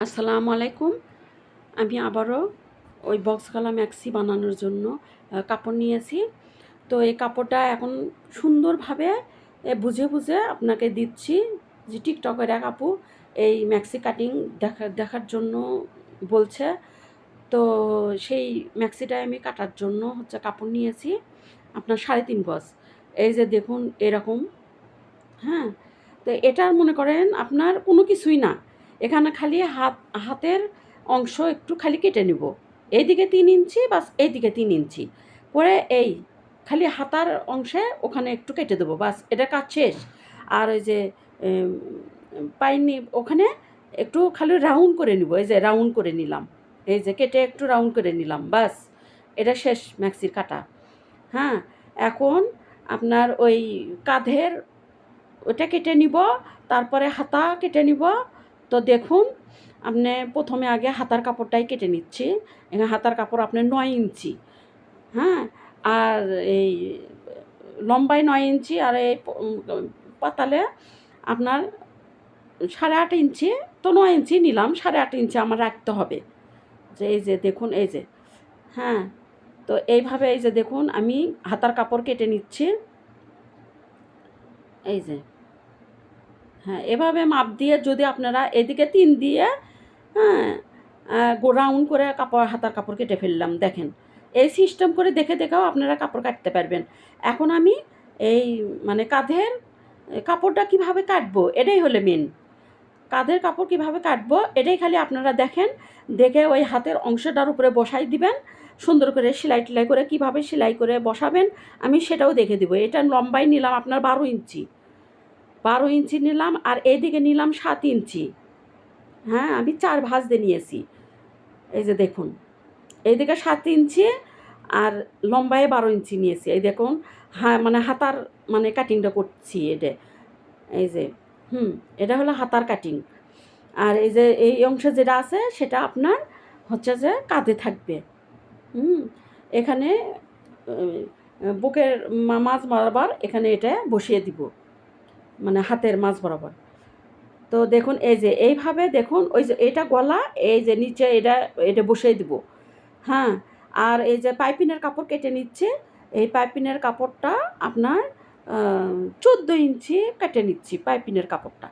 আসসালামু আলাইকুম। আমি আবারও ওই বক্স গলা ম্যাক্সি বানানোর জন্য কাপড় নিয়েছি। তো এই কাপড়টা এখন সুন্দরভাবে বুঝে বুঝে আপনাকে দিচ্ছি যে টিকটকের এক আপু এই ম্যাক্সি কাটিং দেখার জন্য বলছে। তো সেই ম্যাক্সিটায় আমি কাটার জন্য কাপড় নিয়েছি আপনার 3.5 গজ। এই যে দেখুন এরকম, হ্যাঁ? তো এটার মনে করেন আপনার কোনো কিছুই না। এখানে খালি হাতের অংশ একটু খালি কেটে নিব। এইদিকে 3 ইঞ্চি বাস, এইদিকে 3 ইঞ্চি করে এই খালি হাতার অংশে ওখানে একটু কেটে দেবো, বাস এটা কাজ শেষ। আর ওই যে পাইনি ওখানে একটু খালি রাউন্ড করে নিব, এই যে রাউন্ড করে নিলাম, এই যে কেটে একটু রাউন্ড করে নিলাম, বাস এটা শেষ ম্যাক্সির কাটা। হ্যাঁ, এখন আপনার ওই কাঁধের ওটা কেটে নিব, তারপরে হাতা কেটে নিব। তো দেখুন আপনি প্রথমে আগে হাতার কাপড়টাই কেটে নিচ্ছি। এখানে হাতার কাপড় আপনার 9 ইঞ্চি, হ্যাঁ, আর এই লম্বায় 9 ইঞ্চি, আর এই পাতালে আপনার 8.5 ইঞ্চি। তো 9 ইঞ্চি নিলাম, 8.5 ইঞ্চি আমার রাখতে হবে। যে এই যে দেখুন, এই যে, হ্যাঁ, তো এইভাবে এই যে দেখুন আমি হাতার কাপড় কেটে নিচ্ছি, এই যে, হ্যাঁ, এভাবে মাপ দিয়ে যদি আপনারা এদিকে 3 দিয়ে, হ্যাঁ, রাউন্ড করে হাতার কাপড় কেটে ফেললাম, দেখেন এই সিস্টেম করে দেখে দেখেও আপনারা কাপড় কাটতে পারবেন। এখন আমি এই মানে কাঁধের কাপড়টা কিভাবে কাটবো এটাই হলো মেন। কাঁধের কাপড় কিভাবে কাটবো এটাই খালি আপনারা দেখেন, দেখে ওই হাতের অংশটার উপরে বসাই দিবেন। সুন্দর করে সেলাই টেলাই করে কিভাবে সেলাই করে বসাবেন আমি সেটাও দেখে দেবো। এটা লম্বাই নিলাম আপনার 12 ইঞ্চি, 12 ইঞ্চি নিলাম, আর এইদিকে নিলাম 7 ইঞ্চি। হ্যাঁ, আমি 4 ভাঁজ দিয়ে নিয়েছি। এই যে দেখুন এইদিকে 7 ইঞ্চি আর লম্বায় 12 ইঞ্চি নিয়েছি। এই দেখুন, হ্যাঁ, মানে হাতার মানে কাটিংটা করছি এটা, এই যে, এটা হলো হাতার কাটিং। আর এই যে এই অংশ যেটা আছে সেটা আপনার যে কাঁধে থাকবে। এখানে বুকের মাঝ বরাবর এখানে এটা বসিয়ে দিব, মানে হাতের মাঝ বরাবর। তো দেখুন এই যে এইভাবে দেখুন, ওই যে এটা গলা, এই যে নিচে এটা বসিয়ে দিব। হ্যাঁ, আর এই যে পাইপিনের কাপড় কেটে নিচ্ছে, এই পাইপিনের কাপড়টা আপনার 14 ইঞ্চি কেটে নিচ্ছি পাইপিনের কাপড়টা।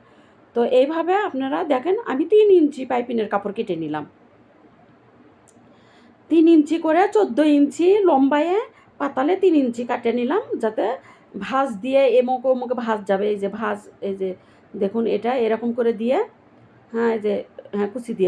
তো এইভাবে আপনারা দেখেন আমি 3 ইঞ্চি পাইপিনের কাপড় কেটে নিলাম, 3 ইঞ্চি করে 14 ইঞ্চি লম্বায়ে পাতালে 3 ইঞ্চি কাটে নিলাম, যাতে ভাঁজ দিয়ে এমুকে ওমুকে ভাঁজ যাবে। এই যে ভাঁজ, এই যে দেখুন এটা এরকম করে দিয়ে, হ্যাঁ, এই যে, হ্যাঁ, কুচি দিয়ে